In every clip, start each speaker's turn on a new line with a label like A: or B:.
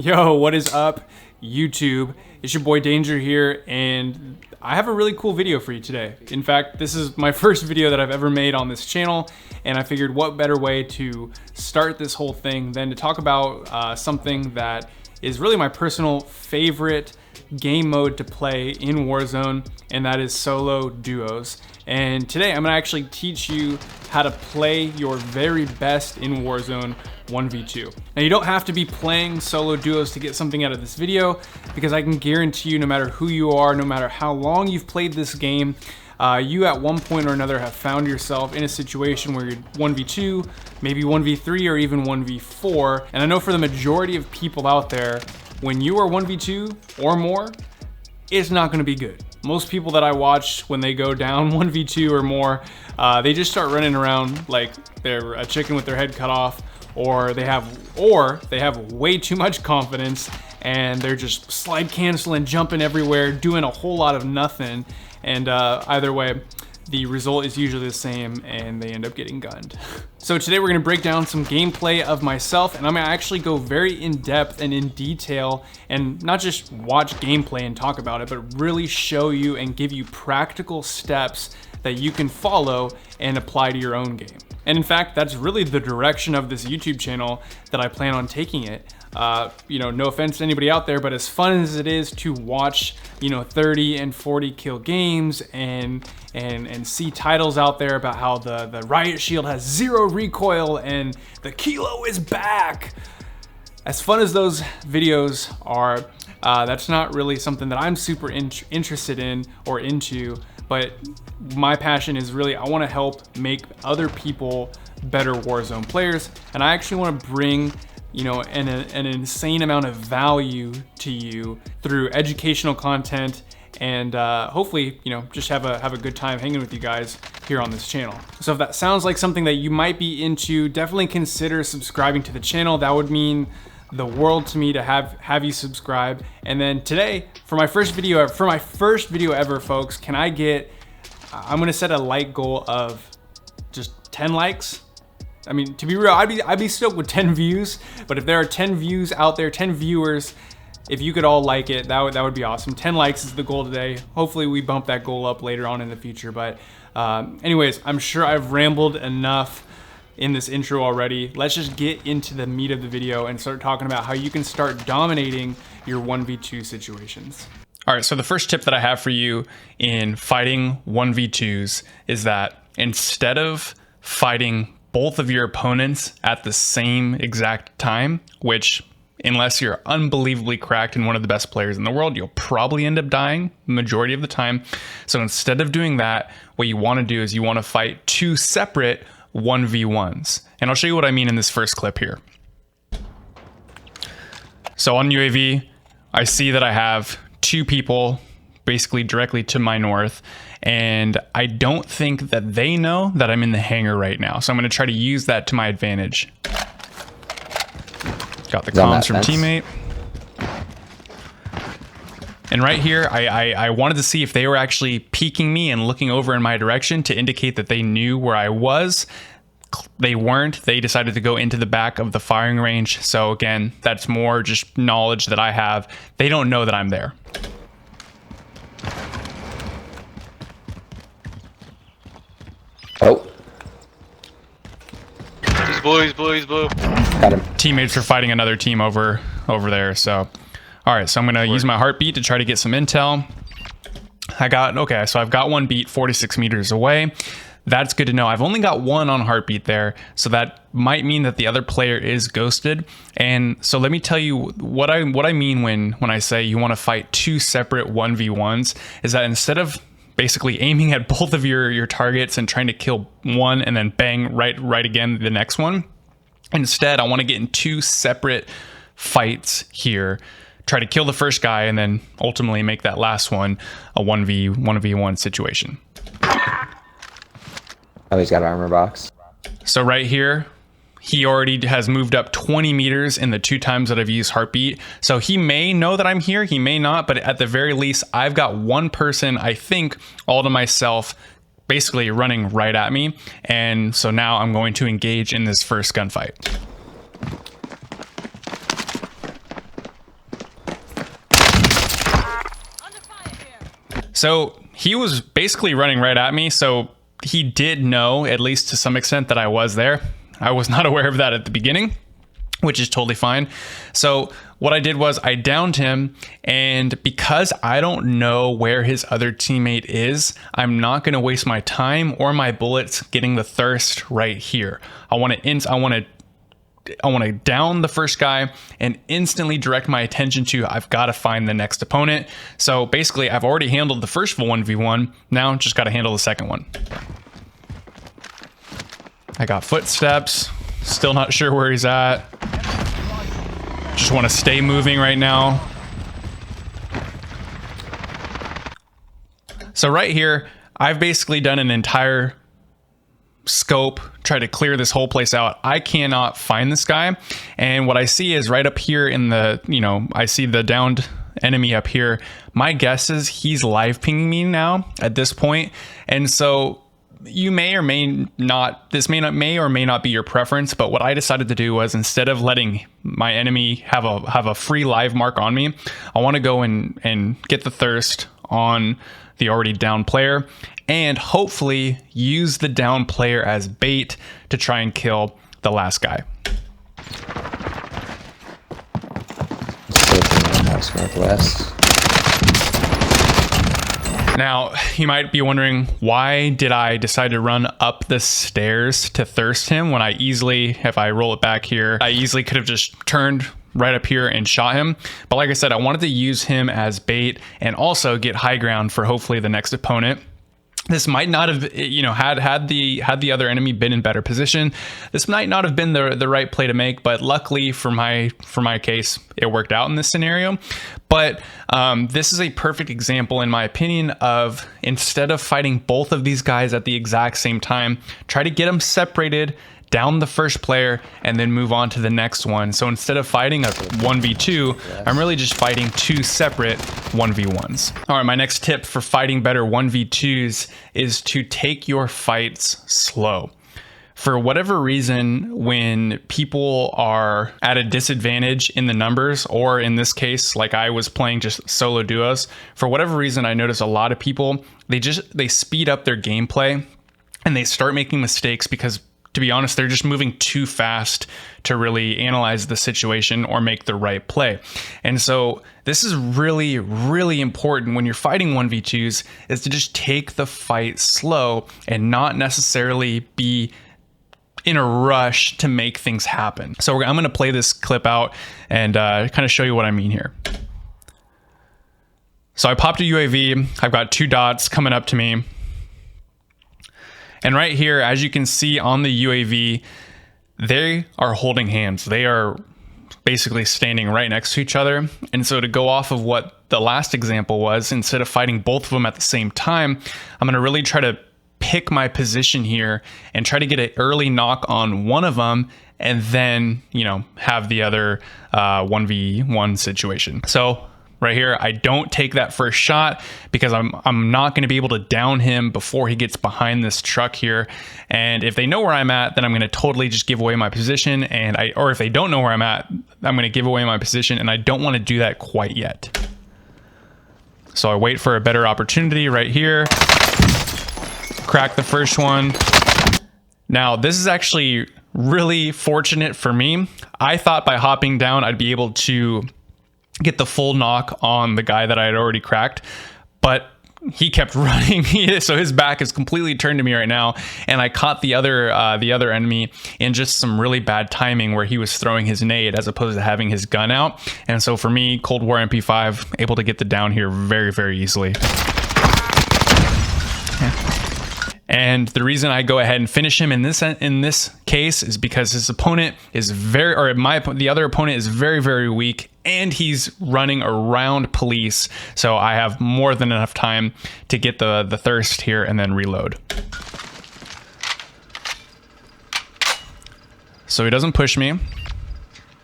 A: Yo, what is up, YouTube? It's your boy Danger here, and I have a really cool video for you today. In fact, this is my first video that I've ever made on this channel, and I figured what better way to start this whole thing than to talk about something that is really my personal favorite game mode to play in Warzone, and that is solo duos. And today I'm gonna actually teach you how to play your very best in Warzone 1v2. Now, you don't have to be playing solo duos to get something out of this video, because I can guarantee you, no matter who you are, no matter how long you've played this game, you at one point or another have found yourself in a situation where you're 1v2, maybe 1v3, or even 1v4. And I know for the majority of people out there, when you are 1v2 or more, it's not gonna be good. Most people that I watch, when they go down 1v2 or more, they just start running around like they're a chicken with their head cut off, or they have way too much confidence and they're just slide canceling, jumping everywhere, doing a whole lot of nothing. And either way, the result is usually the same and they end up getting gunned. So today we're gonna break down some gameplay of myself, and I'm gonna actually go very in depth and in detail, and not just watch gameplay and talk about it, but really show you and give you practical steps that you can follow and apply to your own game. And in fact, that's really the direction of this YouTube channel that I plan on taking it. You know, no offense to anybody out there, but as fun as it is to watch, 30 and 40 kill games and see titles out there about how the riot shield has 0 recoil and the kilo is back. As fun as those videos are, that's not really something that I'm super interested in or into, but my passion is really, I want to help make other people better Warzone players, and I actually want to bring an insane amount of value to you through educational content, and hopefully, just have a good time hanging with you guys here on this channel. So if that sounds like something that you might be into, definitely consider subscribing to the channel. That would mean the world to me to have you subscribe. And then today, for my first video ever, folks, I'm gonna set a like goal of just 10 likes. I mean, to be real, I'd be stoked with 10 views, but if there are 10 views out there, 10 viewers, if you could all like it, that would be awesome. 10 likes is the goal today. Hopefully we bump that goal up later on in the future. But anyways, I'm sure I've rambled enough in this intro already. Let's just get into the meat of the video and start talking about how you can start dominating your 1v2 situations. All right, so the first tip that I have for you in fighting 1v2s is that instead of fighting both of your opponents at the same exact time, which, unless you're unbelievably cracked and one of the best players in the world, you'll probably end up dying majority of the time. So instead of doing that, what you want to do is you want to fight 2 separate 1v1s. And I'll show you what I mean in this first clip here. So on UAV, I see that I have 2 people basically directly to my north, and I don't think that they know that I'm in the hangar right now. So I'm going to try to use that to my advantage. Got the comms from teammate. And right here, I wanted to see if they were actually peeking me and looking over in my direction to indicate that they knew where I was. They weren't. They decided to go into the back of the firing range. So again, that's more just knowledge that I have. They don't know that I'm there.
B: Oh.
C: He's blue.
B: Got him.
A: Teammates are fighting another team over there. So, all right. So I'm going to use my heartbeat to try to get some intel. So I've got one beat 46 meters away. That's good to know. I've only got one on heartbeat there, so that might mean that the other player is ghosted. And so let me tell you what I mean when I say you want to fight 2 separate 1v1s, is that instead of basically aiming at both of your targets and trying to kill one and then bang right again the next one, instead I want to get in 2 separate fights here, try to kill the first guy, and then ultimately make that last one a 1v1 situation.
B: Oh, he's got an armor box.
A: So right here, he already has moved up 20 meters in the 2 times that I've used heartbeat. So he may know that I'm here, he may not, but at the very least, I've got one person, I think, all to myself, basically running right at me. And so now I'm going to engage in this first gunfight. So he was basically running right at me. So he did know, at least to some extent, that I was there. I was not aware of that at the beginning, which is totally fine. So what I did was I downed him, and because I don't know where his other teammate is, I'm not going to waste my time or my bullets getting the thirst right here. I want to down the first guy and instantly direct my attention to, I've got to find the next opponent. So basically I've already handled the first 1v1. Now just got to handle the second one. I got footsteps, still not sure where he's at. Just want to stay moving right now. So right here, I've basically done an entire scope, try to clear this whole place out. I cannot find this guy. And what I see is right up here in the, I see the downed enemy up here. My guess is he's live pinging me now at this point. And so you may or may not, this may or may not be your preference, but what I decided to do was, instead of letting my enemy have a free live mark on me, I want to go and get the thirst on the already down player, and hopefully use the down player as bait to try and kill the last guy.
B: Northwest.
A: Now, you might be wondering, why did I decide to run up the stairs to thirst him when I easily, if I roll it back here, I easily could have just turned right up here and shot him. But like I said, I wanted to use him as bait and also get high ground for hopefully the next opponent. This might not have, had the other enemy been in better position, this might not have been the right play to make, but luckily for my case, it worked out in this scenario. But this is a perfect example, in my opinion, of, instead of fighting both of these guys at the exact same time, try to get them separated, down the first player, and then move on to the next one. So instead of fighting a 1v2, I'm really just fighting two separate 1v1s. All right, my next tip for fighting better 1v2s is to take your fights slow. For whatever reason, when people are at a disadvantage in the numbers, or in this case, like I was playing just solo duos, for whatever reason, I notice a lot of people, they speed up their gameplay and they start making mistakes because, to be honest, they're just moving too fast to really analyze the situation or make the right play. And so this is really, really important when you're fighting 1v2s, is to just take the fight slow and not necessarily be in a rush to make things happen. So I'm going to play this clip out and kind of show you what I mean here. So I popped a UAV. I've got two dots coming up to me. And right here, as you can see on the UAV, they are holding hands. They are basically standing right next to each other. And so to go off of what the last example was, instead of fighting both of them at the same time, I'm going to really try to pick my position here and try to get an early knock on one of them, and then, have the other 1v1 situation. So right here, I don't take that first shot because I'm not going to be able to down him before he gets behind this truck here. And if they know where I'm at, then I'm going to totally just give away my position. Or if they don't know where I'm at, I'm going to give away my position, and I don't want to do that quite yet. So I wait for a better opportunity right here. Crack the first one. Now, this is actually really fortunate for me. I thought by hopping down, I'd be able to get the full knock on the guy that I had already cracked, but he kept running. So his back is completely turned to me right now, and I caught the other enemy in just some really bad timing where he was throwing his nade as opposed to having his gun out. And so for me, Cold War MP5, able to get the down here very, very easily. And the reason I go ahead and finish him in this case is because his opponent is the other opponent is very, very weak, and he's running around police. So I have more than enough time to get the thirst here and then reload. So he doesn't push me.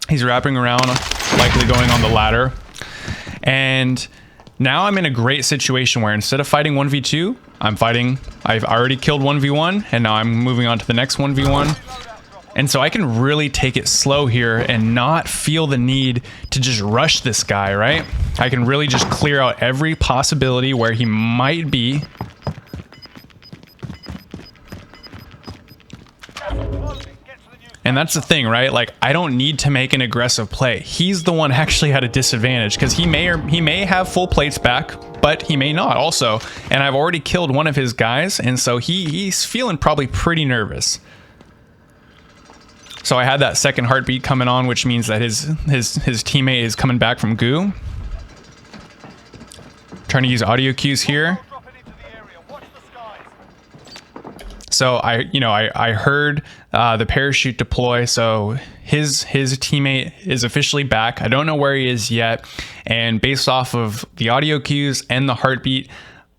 A: He's wrapping around, likely going on the ladder. And now I'm in a great situation where instead of fighting 1v2, I've already killed 1v1, and now I'm moving on to the next 1v1. And so I can really take it slow here and not feel the need to just rush this guy, right? I can really just clear out every possibility where he might be. And that's the thing, right? Like, I don't need to make an aggressive play. He's the one actually at a disadvantage because he may have full plates back, but he may not also. And I've already killed one of his guys, and so he's feeling probably pretty nervous. So I had that second heartbeat coming on, which means that his teammate is coming back from goo. Trying to use audio cues here. So I heard the parachute deploy, so his teammate is officially back. I don't know where he is yet, and based off of the audio cues and the heartbeat,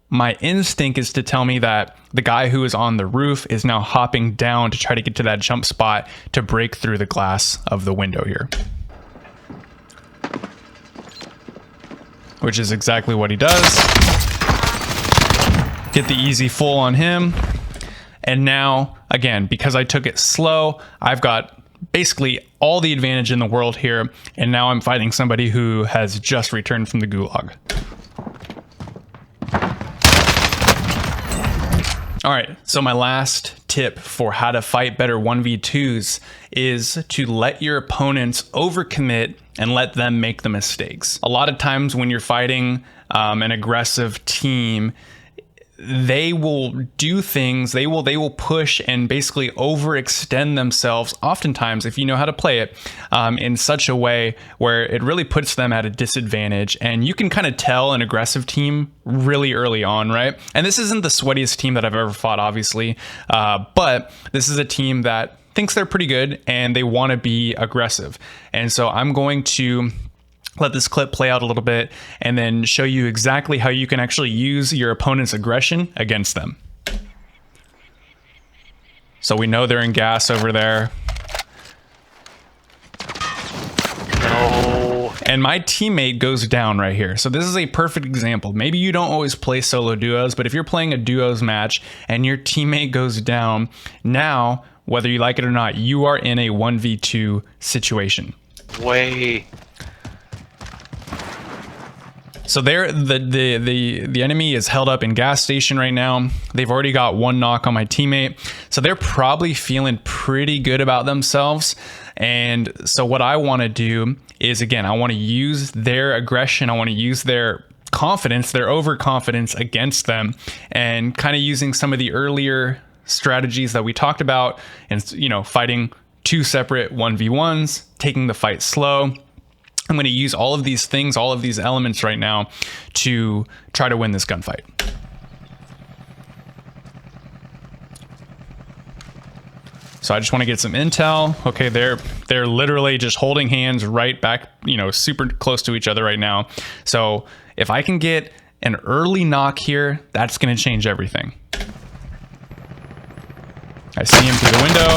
A: my instinct is to tell me that the guy who is on the roof is now hopping down to try to get to that jump spot to break through the glass of the window here. Which is exactly what he does. Get the easy full on him. And now, again, because I took it slow, I've got basically all the advantage in the world here. And now I'm fighting somebody who has just returned from the gulag. All right, so my last tip for how to fight better 1v2s is to let your opponents overcommit and let them make the mistakes. A lot of times when you're fighting an aggressive team, they will do things, they will push and basically overextend themselves, oftentimes, if you know how to play it, in such a way where it really puts them at a disadvantage. And you can kind of tell an aggressive team really early on, right? And this isn't the sweatiest team that I've ever fought, obviously, but this is a team that thinks they're pretty good and they want to be aggressive. And so I'm going to let this clip play out a little bit and then show you exactly how you can actually use your opponent's aggression against them. So we know they're in gas over there.
C: No.
A: And my teammate goes down right here. So this is a perfect example. Maybe you don't always play solo duos, but if you're playing a duos match and your teammate goes down, now, whether you like it or not, you are in a 1v2 situation.
C: Way.
A: So there, the enemy is held up in gas station right now. They've already got one knock on my teammate. So they're probably feeling pretty good about themselves. And so what I want to do is, again, I want to use their aggression. I want to use their confidence, their overconfidence against them, and kind of using some of the earlier strategies that we talked about, and, you know, fighting two separate 1v1s, taking the fight slow. I'm going to use all of these things, all of these elements right now to try to win this gunfight. So I just want to get some intel. Okay, they're literally just holding hands right back, you know, super close to each other right now. So if I can get an early knock here, that's going to change everything. I see him through the window.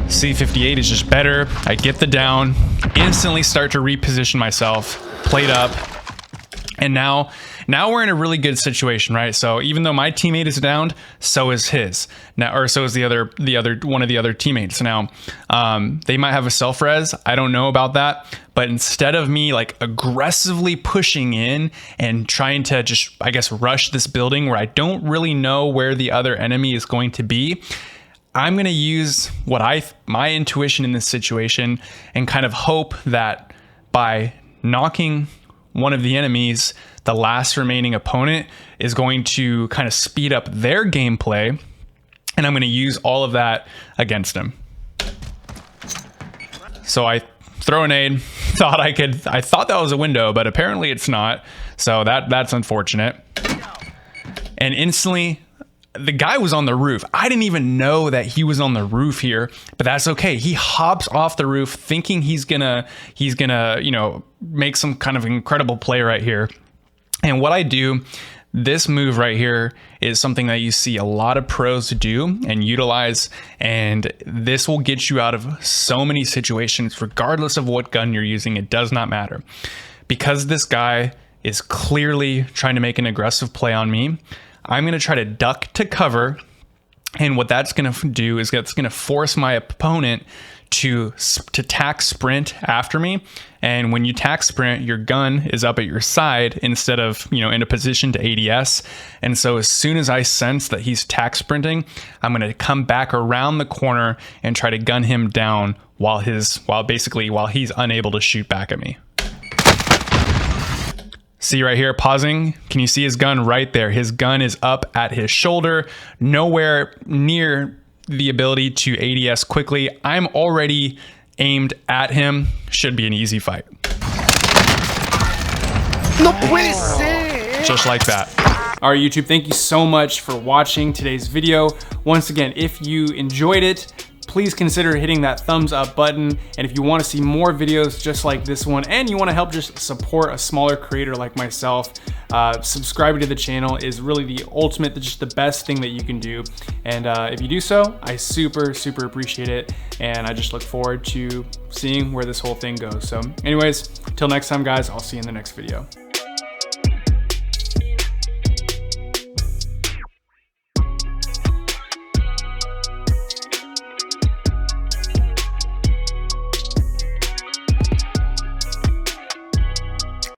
A: C58 is just better. I get the down, instantly start to reposition myself, plate up, and now we're in a really good situation, right? So even though my teammate is downed, so is his. Now, or so is the other one of the other teammates. Now, they might have a self-res. I don't know about that. But instead of me like aggressively pushing in and trying to just, I guess, rush this building where I don't really know where the other enemy is going to be, I'm going to use my intuition in this situation and kind of hope that by knocking one of the enemies, the last remaining opponent is going to kind of speed up their gameplay, and I'm going to use all of that against him. So I throw a nade, I thought that was a window, but apparently it's not. So that's unfortunate. And instantly, the guy was on the roof. I didn't even know that he was on the roof here, but that's okay. He hops off the roof thinking he's gonna, you know, make some kind of incredible play right here. And what I do, this move right here is something that you see a lot of pros do and utilize, and this will get you out of so many situations, regardless of what gun you're using. It does not matter. Because this guy is clearly trying to make an aggressive play on me, I'm going to try to duck to cover, and what that's going to do is that's going to force my opponent to tack sprint after me. And when you tack sprint, your gun is up at your side instead of, in a position to ADS. And so as soon as I sense that he's tack sprinting, I'm going to come back around the corner and try to gun him down while he's unable to shoot back at me. See right here, pausing. Can you see his gun right there? His gun is up at his shoulder, nowhere near the ability to ADS quickly. I'm already aimed at him. Should be an easy fight.
C: No puede ser.
A: Just like that. All right, YouTube, thank you so much for watching today's video. Once again, if you enjoyed it, please consider hitting that thumbs up button. And if you want to see more videos just like this one, and you want to help just support a smaller creator like myself, subscribing to the channel is really the ultimate, just the best thing that you can do. And if you do so, I super appreciate it. And I just look forward to seeing where this whole thing goes. So anyways, till next time, guys, I'll see you in the next video.